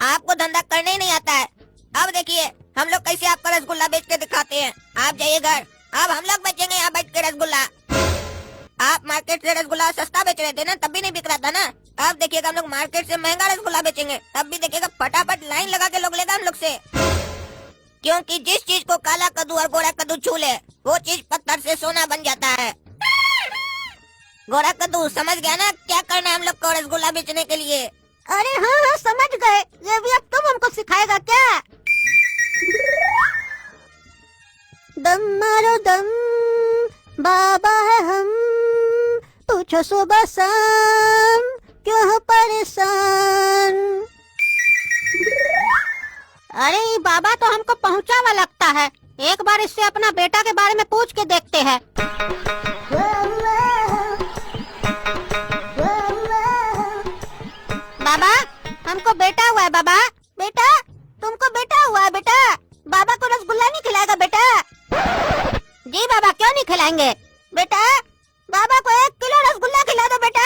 आपको धंधा करने ही नहीं आता है। अब देखिए हम लोग कैसे आपका रसगुल्ला बेच के दिखाते हैं। आप जाइए घर, अब हम लोग बेचेंगे यहाँ बैठ के रसगुल्ला। आप मार्केट से रसगुल्ला सस्ता बेच रहे थे ना, तब भी नहीं बिक रहा था ना। अब देखिएगा हम लोग मार्केट से महंगा रसगुल्ला बेचेंगे, तब भी देखिएगा फटाफट लाइन लगा के लोग लेगा हम लोग से। क्योंकि जिस चीज को काला कद्दू और गोरा कद्दू छू ले, वो चीज पत्थर से सोना बन जाता है। गोरा कद्दू समझ गया ना क्या करना है हम लोग को रसगुल्ला बेचने के लिए? अरे हाँ हाँ समझ गए, ये भी अब तुम हमको सिखाएगा क्या? दम मारो दम, बाबा है हम, पूछो सुबह शाम क्यों हो परेशान। अरे ये बाबा तो हमको पहुंचा हुआ लगता है, एक बार इससे अपना बेटा के बारे में पूछ के देखते हैं। बाबा हमको बेटा हुआ है। बाबा बेटा तुमको बेटा हुआ है। बेटा बाबा को रसगुल्ला नहीं खिलाएगा बेटा? जी बाबा क्यों नहीं खिलाएंगे बेटा? बाबा को 1 किलो रसगुल्ला खिला दो बेटा,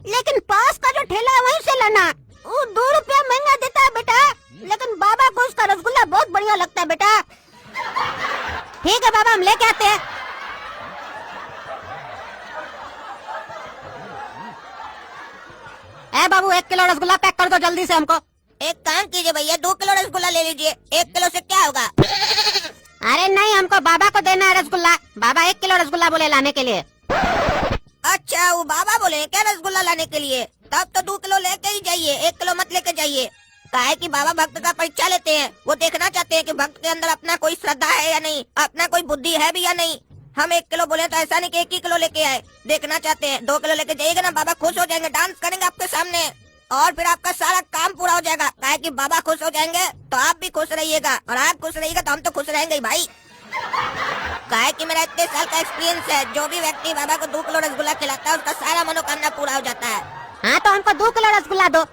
लेकिन पास का जो ठेला है वहीं से लाना। वो 2 रुपया महंगा देता है बेटा, लेकिन बाबा को उसका रसगुल्ला बहुत बढ़िया लगता है बेटा। ठीक है बाबा हम लेके आते हैं। बाबू 1 किलो रसगुल्ला पैक कर दो जल्दी से हमको। एक काम कीजिए भैया, 2 किलो रसगुल्ला ले लीजिए। 1 किलो से क्या होगा? अरे नहीं हमको बाबा को देना है रसगुल्ला। बाबा 1 किलो रसगुल्ला बोले लाने के लिए। अच्छा वो बाबा बोले क्या रसगुल्ला लाने के लिए? तब तो 2 किलो लेके ही जाइए, 1 किलो मत लेके जाइए। काहे कि बाबा भक्त का परीक्षा लेते हैं, वो देखना चाहते हैं कि भक्त के अंदर अपना कोई श्रद्धा है या नहीं, अपना कोई बुद्धि है भी या नहीं। हम 1 किलो बोले तो ऐसा नहीं कि 1 ही किलो लेके आए, देखना चाहते हैं। 2 किलो लेके जाइएगा ना, बाबा खुश हो जाएंगे, डांस करेंगे आपके सामने और फिर आपका सारा काम पूरा हो जाएगा। काहे कि बाबा खुश हो जाएंगे तो आप भी खुश रहिएगा, और आप खुश रहिएगा तो हम तो खुश रहेंगे भाई। काहे कि मेरा इतने साल का एक्सपीरियंस है, जो भी व्यक्ति बाबा को 2 किलो रसगुल्ला खिलाता है उसका सारा मनोकामना पूरा हो जाता है। हाँ तो हमको 2 किलो रसगुल्ला दो।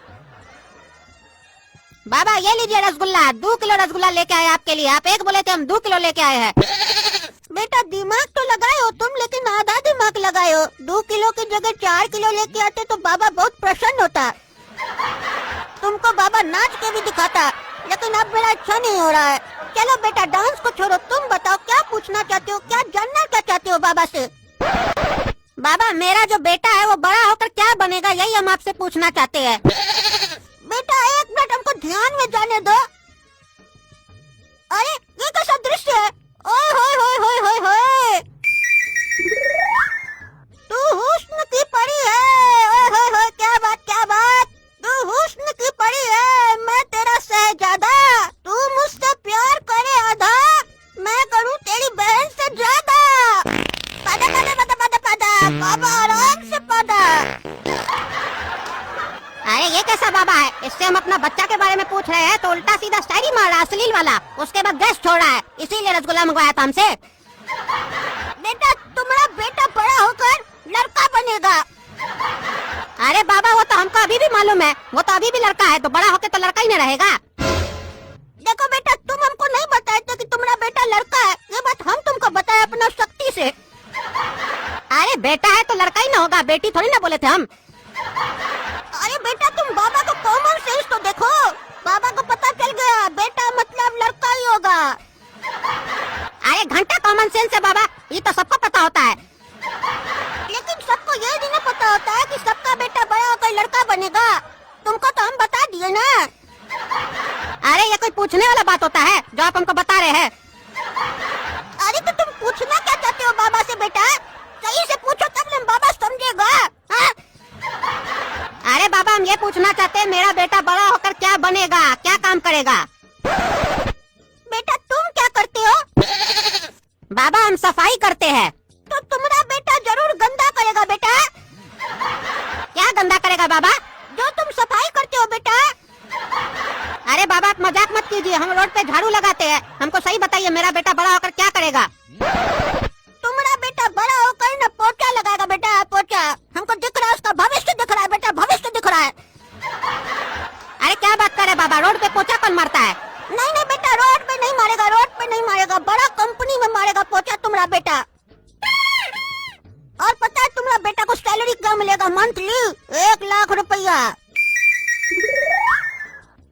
बाबा ये लीजिए रसगुल्ला, 2 किलो रसगुल्ला लेके आए आपके लिए। आप 1 बोले थे, हम 2 किलो लेके आए हैं। बेटा दिमाग तो लगाए हो तुम, लेकिन आधा दिमाग लगाए हो। 2 किलो की जगह 4 किलो लेके आते तो बाबा बहुत प्रसन्न होता। तुमको बाबा नाच के भी दिखाता, लेकिन अब मेरा अच्छा नहीं हो रहा है। चलो बेटा डांस को छोड़ो, तुम बताओ क्या पूछना चाहते हो, क्या जानना क्या चाहते हो बाबा से? बाबा मेरा जो बेटा है वो बड़ा होकर क्या बनेगा, यही हम आपसे पूछना चाहते हैं। बेटा 1 मिनट हमको ध्यान में जाने दो। अरे ये कैसा दृश्य है? ओए होए होए होए होए होए, तू हुस्न की परी है। ओए होए होए क्या बात, तू हुस्न की परी है, मैं तेरा शहजादा। तू मुझसे प्यार करे आधा, मैं करूँ तेरी बहन से ज्यादा। पादा पादा पादा पादा पादा, बाबा आराम से पादा। अरे ये कैसा बाबा है? इससे हम अपना बच्चा के बारे में पूछ रहे हैं तो उल्टा सीधा शायरी मार रहा, अश्लील वाला। उसके बाद गैस छोड़ रहा है, इसीलिए रसगुल्ला मंगवाया था हमसे। बेटा तुम्हारा बेटा बड़ा होकर लड़का बनेगा। अरे बाबा वो तो हमको अभी भी मालूम है, वो तो अभी भी लड़का है, तो बड़ा होकर तो लड़का ही नहीं रहेगा। देखो बेटा तुम हमको नहीं बताए थे कि तुम्हारा बेटा लड़का है, ये बात हम तुमको बताए अपना शक्ति से। अरे बेटा है तो लड़का ही ना होगा, बेटी थोड़ी ना बोले थे हम। अरे बेटा तुम बाबा को कॉमन सेंस तो देखो, बाबा को पता चल गया बेटा मतलब लड़का ही होगा। अरे घंटा कॉमन सेंस है बाबा, ये तो सबको पता होता है। लेकिन सबको ये भी नहीं पता होता है कि सबका बेटा बड़ा होकर लड़का बनेगा। तुमको तो हम बता दिए ना। अरे ये कोई पूछने वाला बात होता है जो आप हमको बता रहे हैं? अरे तो तुम पूछना क्या चाहते हो बाबा से बेटा? सही से पूछो तब न बाबा समझेगा। अरे बाबा हम ये पूछना चाहते हैं मेरा बेटा बड़ा होकर क्या बनेगा, क्या काम करेगा? बेटा तुम क्या करते हो? बाबा हम सफाई करते हैं। तो तुम्हारा बेटा जरूर गंदा करेगा बेटा। क्या गंदा करेगा बाबा? जो तुम सफाई करते हो बेटा। अरे बाबा आप मजाक मत कीजिए, हम रोड पे झाड़ू लगाते हैं। हमको सही बताइए मेरा बेटा बड़ा होकर क्या करेगा? तुम्हारा बेटा बड़ा होकर न पोछा लगाएगा बेटा, पोछा। हमको दिख रहा है, उसका भविष्य दिख रहा है बेटा, भविष्य दिख रहा है। अरे क्या बात कर रहे बाबा, रोड पे पोछा कौन मारता है? नहीं नहीं बेटा रोड पे नहीं मारेगा, रोड पे नहीं मारेगा, बड़ा कंपनी में मारेगा पोछा तुम्हारा बेटा। और पता है तुम्हारा बेटा को सैलरी क्या मिलेगा मंथली? 1 लाख रुपया।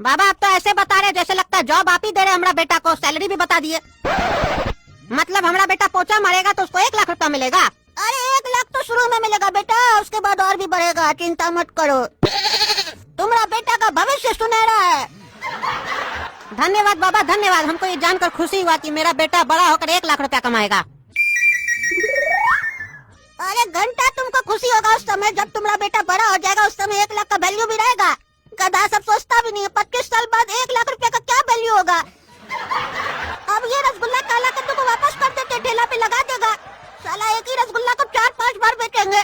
बाबा अब तो ऐसे बता रहे जैसे लगता है जॉब आप ही दे रहे हमारा बेटा को, सैलरी भी बता दिए। मतलब हमारा बेटा पोछा मारेगा तो उसको 1 लाख रुपया मिलेगा? अरे 1 लाख तो शुरू में मिलेगा बेटा, उसके बाद और भी बढ़ेगा, चिंता मत करो। तुम्हारा बेटा का भविष्य सुनहरा है। धन्यवाद बाबा धन्यवाद, हमको ये जानकर खुशी हुआ कि मेरा बेटा बड़ा होकर 1 लाख रुपया कमाएगा। अरे घंटा तुमको खुशी होगा उस समय जब तुम्हारा बेटा बड़ा हो जाएगा, उस समय 1 लाख का वैल्यू भी रहेगा। गधा सब सोचता भी नहीं है 25 साल बाद 1 लाख रुपया का क्या वैल्यू होगा। अब ये रसगुल्ला काला कद्दू को वापस कर देते, ठेला पे लगा देगा। साला एक ही रसगुल्ला को 4-5 बार बेचेंगे।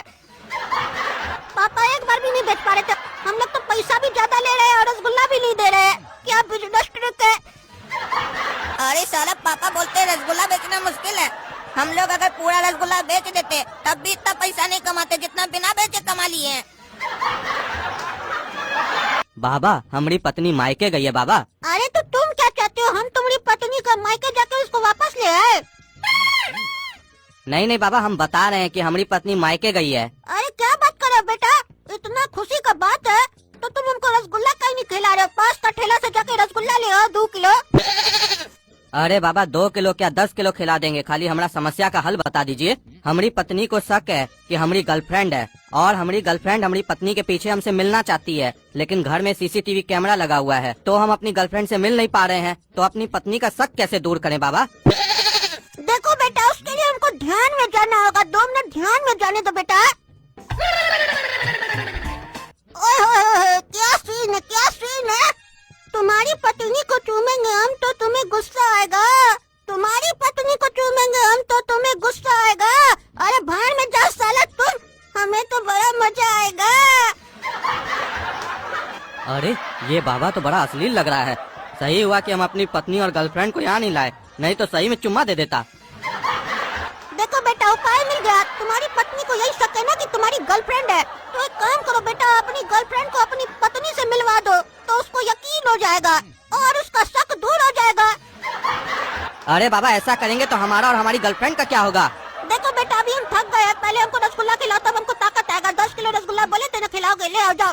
पापा एक बार भी नहीं बेच पा रहे थे, हम लोग तो पैसा भी ज्यादा ले रहे हैं और रसगुल्ला भी नहीं दे रहे हैं। क्या बिजनेस ट्रिक है। अरे साला पापा बोलते हैं रसगुल्ला बेचना मुश्किल है। हम लोग अगर पूरा रसगुल्ला बेच देते तब भी इतना पैसा नहीं कमाते जितना बिना बेचे कमा लिए हैं। बाबा हमारी पत्नी मायके गई है बाबा। अरे तो तुम क्या चाहते हो, हम तुम्हारी पत्नी का मायके जाकर उसको वापस ले आए? नहीं नहीं बाबा, हम बता रहे हैं कि हमारी पत्नी मायके गई है। अरे क्या बात कर रहे हो बेटा, इतना खुशी का बात है तो तुम उनको रसगुल्ला कहीं नहीं खिला रहे हो। पास का ठेला से जाके रसगुल्ला ले आओ 2 किलो। अरे बाबा 2 किलो क्या 10 किलो खिला देंगे, खाली हमारा समस्या का हल बता दीजिए। हमारी पत्नी को शक है कि हमारी गर्लफ्रेंड है और हमारी गर्लफ्रेंड हमारी पत्नी के पीछे हमसे मिलना चाहती है, लेकिन घर में सीसीटीवी कैमरा लगा हुआ है तो हम अपनी गर्लफ्रेंड से मिल नहीं पा रहे हैं। तो अपनी पत्नी का शक कैसे दूर करें बाबा? देखो बेटा उसके लिए हमको ध्यान में जाना होगा, 2 मिनट ध्यान में जाने दो बेटा। ओए क्या सीन है, क्या सीन है। तुम्हारी पत्नी को चूमेंगे हम तो तुम्हें गुस्सा आएगा, तुम्हारी पत्नी को चूमेंगे हम तो तुम्हें गुस्सा आएगा। अरे भाड़ में जाओ साला तुम, हमें तो बड़ा मजा आएगा। अरे ये बाबा तो बड़ा अश्लील लग रहा है। सही हुआ कि हम अपनी पत्नी और गर्लफ्रेंड को यहाँ नहीं लाए, नहीं तो सही में चुम्मा दे देता। देखो बेटा उपाय मिल गया, तुम्हारी पत्नी को यही शक है ना कि तुम्हारी गर्लफ्रेंड है, तो एक काम करो बेटा, अपनी गर्लफ्रेंड को अपनी पत्नी से मिलवा दो तो उसको यकीन हो जाएगा और उसका शक दूर हो जाएगा। अरे बाबा ऐसा करेंगे तो हमारा और हमारी गर्लफ्रेंड का क्या होगा? देखो बेटा अभी हम थक गए, पहले हमको रसगुल्ला खिलाओ तब हमको ताकत आएगा। 10 किलो रसगुल्ला बोले थे ना खिलाओगे, ले आओ जाओ।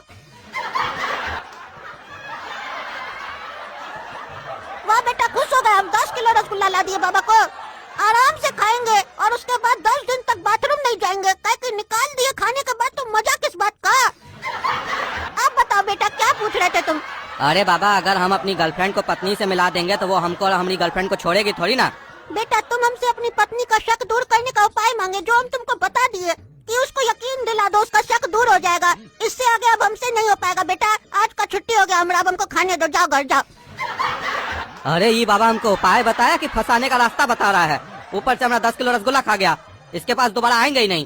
वाह बेटा खुश हो गए हम, 10 किलो रसगुल्ला ला दिए बाबा को। आराम से खाएंगे और उसके बाद 10 दिन तक बाथरूम नहीं जाएंगे, कहीं निकाल दिए खाने के बाद तो मजा किस बात का। अब बताओ बेटा क्या पूछ रहे थे तुम? अरे बाबा अगर हम अपनी गर्लफ्रेंड को पत्नी से मिला देंगे तो वो हमको और हमारी गर्लफ्रेंड को छोड़ेगी थोड़ी ना। बेटा तुम हमसे अपनी पत्नी का शक दूर करने का उपाय मांगे जो हम तुमको बता दिए कि उसको यकीन दिला दो, उसका शक दूर हो जाएगा। इससे आगे अब हमसे नहीं हो पाएगा बेटा, आज का छुट्टी हो गया हमारा, अब हमको खाने दो, जाओ घर जाओ। अरे ये बाबा हमको उपाय बताया कि फंसाने का रास्ता बता रहा है, ऊपर से हमारा 10 किलो रसगुल्ला खा गया, इसके पास दोबारा आएंगे ही नहीं।